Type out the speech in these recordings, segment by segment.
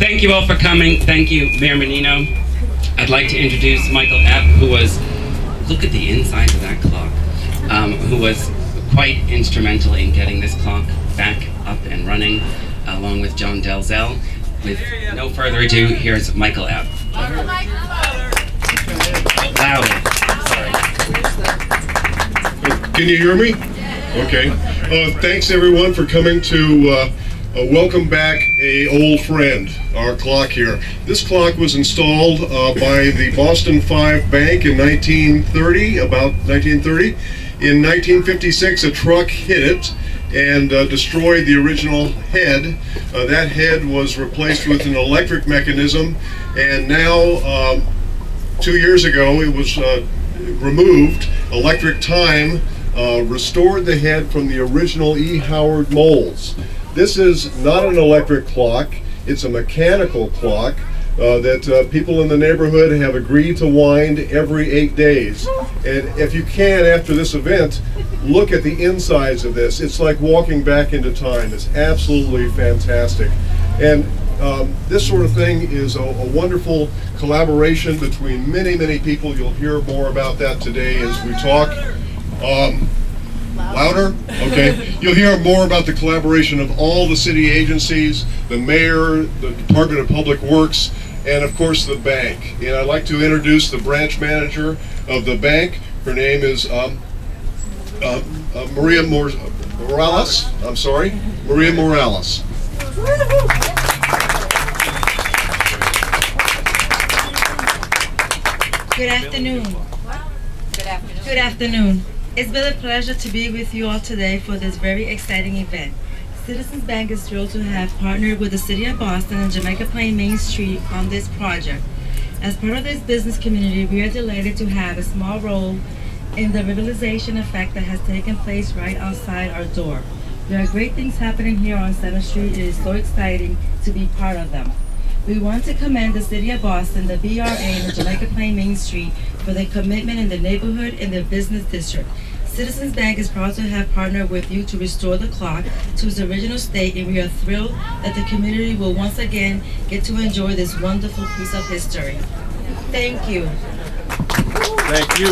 Thank you all for coming. Thank you, Mayor Menino. I'd like to introduce Michael Epp, who was, look at the inside of that clock, who was quite instrumental in getting this clock back up and running, along with John Delzell. With no further ado, here's Michael Epp. Louder. Sorry. Can you hear me? Okay. Thanks everyone for coming to welcome back a old friend, our clock here. This clock was installed by the Boston 5 Bank in 1930, about 1930. In 1956, a truck hit it and destroyed the original head. That head was replaced with an electric mechanism, and now 2 years ago it was removed. Electric Time restored the head from the original E. Howard molds. This is not an electric clock, it's a mechanical clock that people in the neighborhood have agreed to wind every 8 days. And if you can, after this event, look at the insides of this. It's like walking back into time. It's absolutely fantastic. And this sort of thing is a wonderful collaboration between many, many people. You'll hear more about that today as we talk. Louder? Okay. You'll hear more about the collaboration of all the city agencies, the mayor, the Department of Public Works, and of course the bank. And I'd like to introduce the branch manager of the bank. Her name is Maria Morales. I'm sorry, Maria Morales. Good afternoon. Good afternoon. Good afternoon. It's been a pleasure to be with you all today for this very exciting event. Citizens Bank is thrilled to have partnered with the City of Boston and Jamaica Plain Main Street on this project. As part of this business community, we are delighted to have a small role in the revitalization effect that has taken place right outside our door. There are great things happening here on Center Street. It is so exciting to be part of them. We want to commend the City of Boston, the BRA, and the Jamaica Plain Main Street for their commitment in the neighborhood and the business district. Citizens Bank is proud to have partnered with you to restore the clock to its original state, and we are thrilled that the community will once again get to enjoy this wonderful piece of history. Thank you. Thank you.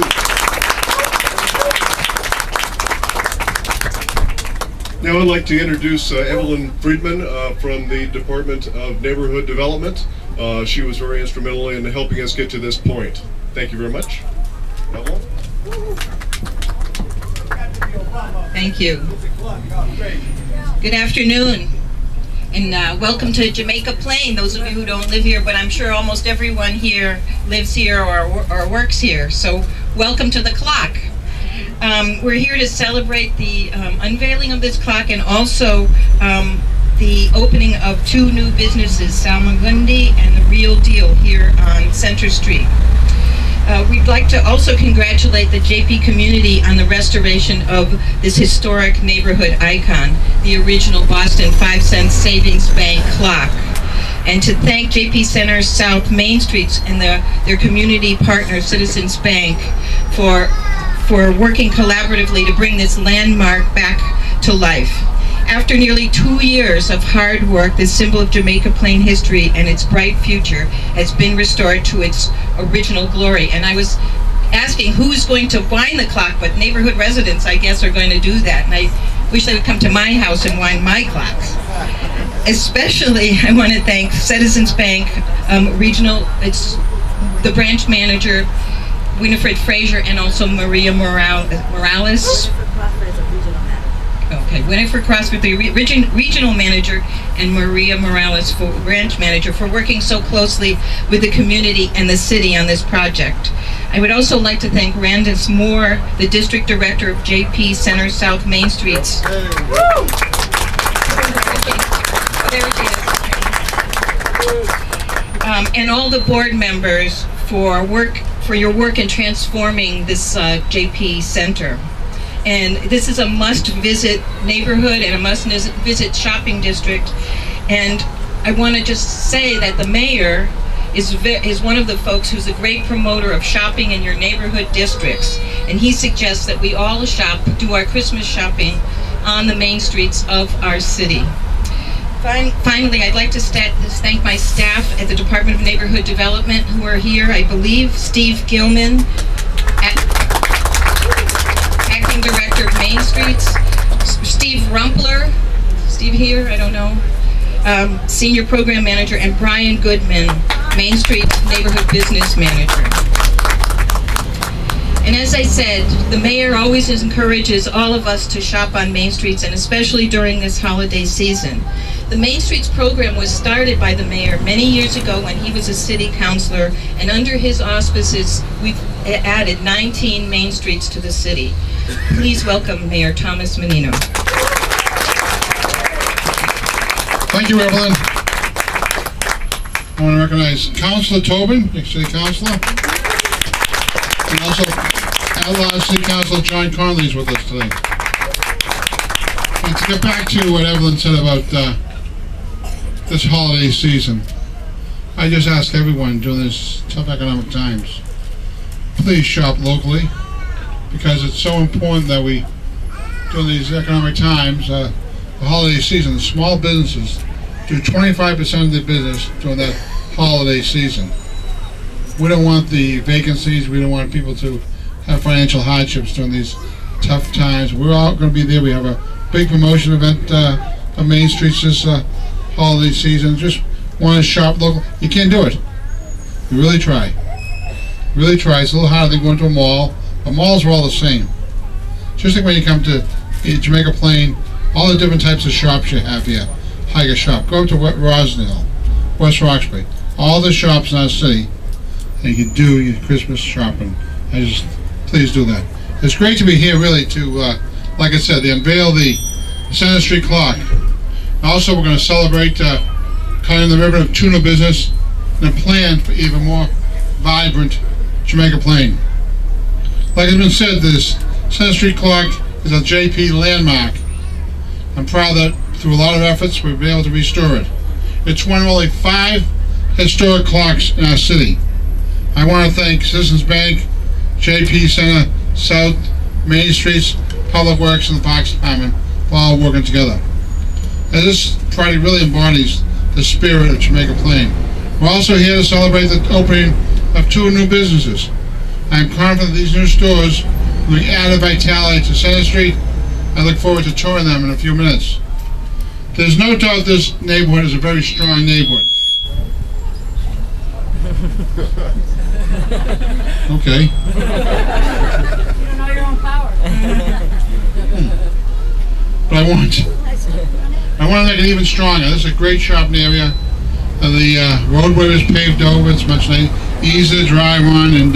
Now I'd like to introduce Evelyn Friedman from the Department of Neighborhood Development. She was very instrumental in helping us get to this point. Thank you very much. Evelyn? Thank you. Good afternoon, and welcome to Jamaica Plain. Those of you who don't live here, but I'm sure almost everyone here lives here or works here. So welcome to the clock. We're here to celebrate the unveiling of this clock and also the opening of two new businesses, Salmagundi and The Real Deal, here on Center Street. We'd like to also congratulate the JP community on the restoration of this historic neighborhood icon, the original Boston 5-cent savings bank clock. And to thank JP Center South Main Streets and their community partner, Citizens Bank, for working collaboratively to bring this landmark back to life. After nearly 2 years of hard work, this symbol of Jamaica Plain history and its bright future has been restored to its original glory. And I was asking who's going to wind the clock, but neighborhood residents, I guess, are going to do that. And I wish they would come to my house and wind my clocks. Especially, I want to thank Citizens Bank it's the branch manager, Winifred Frazier, and also Maria Morales. Okay, Winifred Crossford, the regional manager, and Maria Morales, branch manager, for working so closely with the community and the city on this project. I would also like to thank Randis Moore, the district director of JP Center South Main Streets. And all the board members for your work in transforming this JP Center. And this is a must-visit neighborhood and a must-visit shopping district. And I want to just say that the mayor is one of the folks who's a great promoter of shopping in your neighborhood districts. And he suggests that we all do our Christmas shopping on the main streets of our city. Finally, I'd like to thank my staff at the Department of Neighborhood Development who are here. I believe Steve Gilman, Acting Director of Main Streets, Steve Rumpler, Steve here, I don't know, Senior Program Manager, and Brian Goodman, Main Street Neighborhood Business Manager. And as I said, the mayor always encourages all of us to shop on Main Streets, and especially during this holiday season. The Main Streets program was started by the mayor many years ago when he was a city councillor, and under his auspices, we've added 19 Main Streets to the city. Please welcome Mayor Thomas Menino. Thank you, Evelyn. I want to recognize Councillor Tobin, City Councillor, and also Outlaw City Councillor John Conley is with us today. And to get back to what Evelyn said about this holiday season, I just ask everyone during this tough economic times, please shop locally, because it's so important that we, during these economic times, the holiday season, the small businesses do 25% of their business during that holiday season. We don't want the vacancies, we don't want people to have financial hardships during these tough times. We're all going to be there. We have a big promotion event on Main Street this holiday season. Just want to shop local. You can't do it. You really try. Really try. It's a little harder than going to a mall. But malls are all the same. Just like when you come to Jamaica Plain, all the different types of shops you have here. Hike a shop. Go up to Rosendale, West Roxbury. All the shops in our city, and you can do your Christmas shopping. Please do that. It's great to be here, really, to, like I said, they unveil the Center Street clock. Also, we're going to celebrate cutting the ribbon of tuna business and a plan for even more vibrant Jamaica Plain. Like has been said, this Center Street clock is a JP landmark. I'm proud that through a lot of efforts we've been able to restore it. It's one of only 5 historic clocks in our city. I want to thank Citizens Bank, JP Center, South, Main Streets, Public Works, and the Parks Department for all working together. And this project really embodies the spirit of Jamaica Plain. We're also here to celebrate the opening of 2 new businesses. I'm confident these new stores will bring added vitality to Center Street. I look forward to touring them in a few minutes. There's no doubt this neighborhood is a very strong neighborhood. Okay. You don't know your own power. But I want to make it even stronger. This is a great shopping area. The roadway is paved over. It's much easier to drive on, and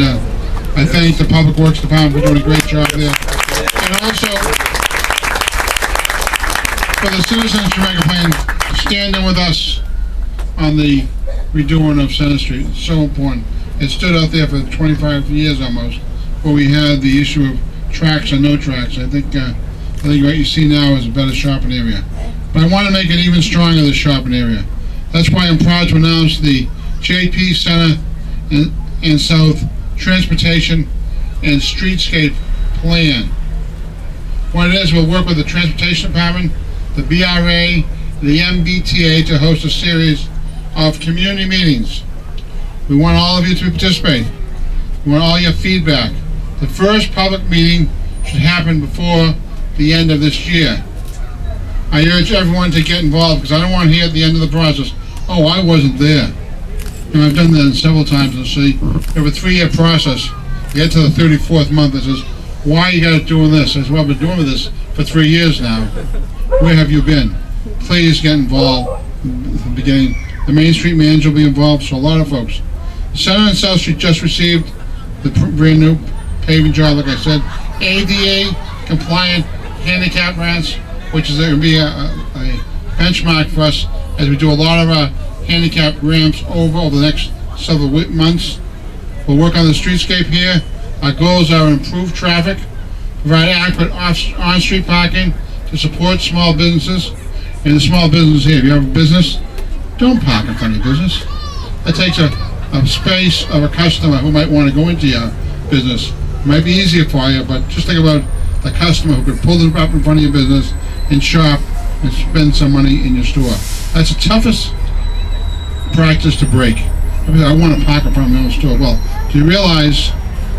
I thank the Public Works Department for doing a great job there. And also for the citizens of Jamaica Plain standing with us on the redoing of Center Street. It's so important. It stood out there for 25 years almost, where we had the issue of tracks and no tracks. I think what you see now is a better shopping area. But I want to make it even stronger, the shopping area. That's why I'm proud to announce the JP Center and South Transportation and Streetscape Plan. What it is, we'll work with the Transportation Department, the BRA, the MBTA to host a series of community meetings. We want all of you to participate. We want all your feedback. The first public meeting should happen before the end of this year. I urge everyone to get involved, because I don't want to hear at the end of the process, oh, I wasn't there. And I've done that several times in the city. We have a 3-year process. You get to the 34th month and says, why are you guys doing this? I said, well, I've been doing this for 3 years now. Where have you been? Please get involved from the beginning. The Main Street manager will be involved, so a lot of folks. The Center and South Street just received the brand new paving job, like I said, ADA compliant handicap ramps, which is going to be a benchmark for us as we do a lot of our handicap ramps over the next several months. We'll work on the streetscape here. Our goals are to improve traffic, provide adequate on-street parking to support small businesses. And the small business here, if you have a business, don't park in front of your business. That takes a space of a customer who might want to go into your business. It might be easier for you, but just think about the customer who could pull it up in front of your business and shop and spend some money in your store. That's the toughest practice to break. I want to park in front of my own store. Well, do you realize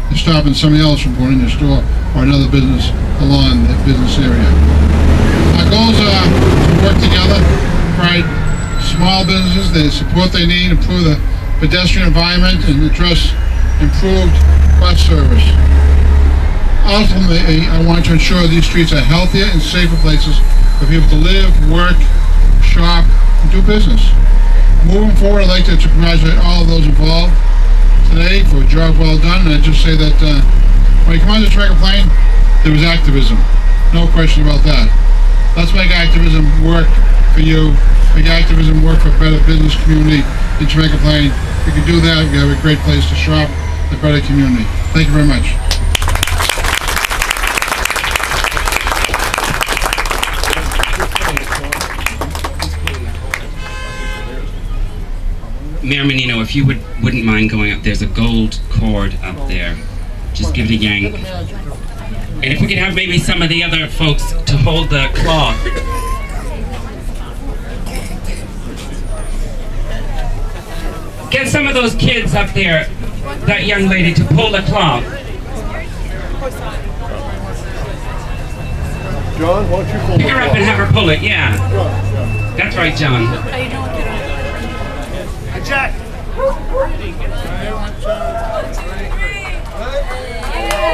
you're stopping somebody else from going in your store or another business along the business area? Our goals are to work together, provide small businesses the support they need, improve the pedestrian environment, and address improved bus service. Ultimately, I want to ensure these streets are healthier and safer places for people to live, work, shop, and do business. Moving forward, I'd like to congratulate all of those involved today for a job well done. And I'd just say that when you come on to Jamaica Plain, there was activism. No question about that. Let's make activism work for you. Make activism work for a better business community in Jamaica Plain. If we can do that, we have a great place to shop, a better community. Thank you very much. Mayor Menino, if you wouldn't mind going up, there's a gold cord up there. Just give it a yank. And if we could have maybe some of the other folks to hold the cloth. Get some of those kids up there, that young lady, to pull the cloth. John, why don't you pull Pick her up and have her pull it, yeah. That's right, John. Jack.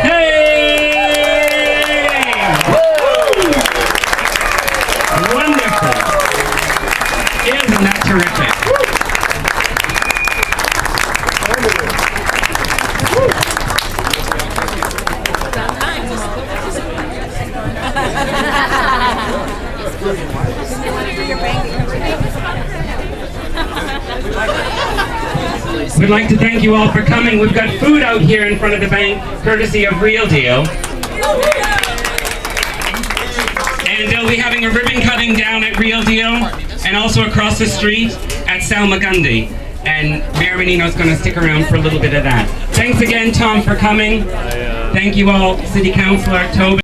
Hey! Woo! Wonderful. Isn't that terrific? We'd like to thank you all for coming. We've got food out here in front of the bank, courtesy of Real Deal. And they'll be having a ribbon cutting down at Real Deal, and also across the street at Salmagundi. And Mayor Menino's going to stick around for a little bit of that. Thanks again, Tom, for coming. Thank you all, City Councillor Tobin.